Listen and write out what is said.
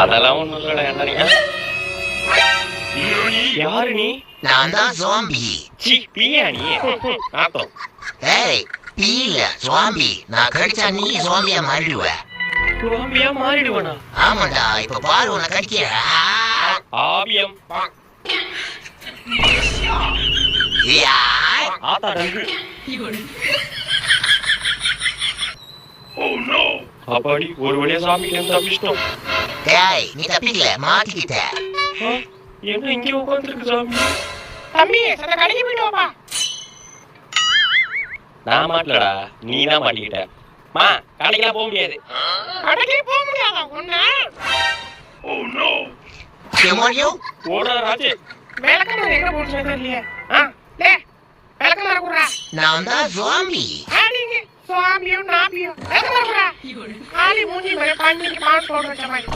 அதெல்லாம் ஒண்ணும் இல்லடா. என்ன நீ யாரு நீ? நான் தான் ஜாம்பி. சி பியா நீ? ஆத்தோ ஏய் பீல ஜாம்பி. நான் கடிச்சா நீ ஜாம்பியா மாறிடுவ. ஜாம்பியா மாறிடுவனா? ஆமாடா, இப்ப பாரு உன்னை கடிக்கிற. ஆவியம் ஆத்தா டங்கு. அப்பாடி ஒரு வழியா சாமி கிட்ட தப்பிச்சிட்டோம். டேய் நீ தப்பிக்கல, மாட்டிக்கிட்ட. என்ன இங்க உட்காந்துருக்கு சாமி? தம்பி சத்த கடைக்கு போயிட்டு வாப்பா. நான் மாட்டலடா, நீ தான் மாட்டிக்கிட்ட. மா கடைக்கெல்லாம் போக முடியாது. கடைக்கே போக முடியாதா உன்ன? Oh no. கேமோரியோ ஓடா ராஜே. மேலக்கமார் எங்க போச்சு தெரியலையே. டே மேலக்கமார் குறா. நான் தான் ஜாம்பி. ஆடிங்க சுவாமியும் நாபியும். மேலக்கமார் குறா. ஆளி மூஞ்சி மேல கண்ணிக்கு மாஸ் போட்டு வச்ச மாதிரி.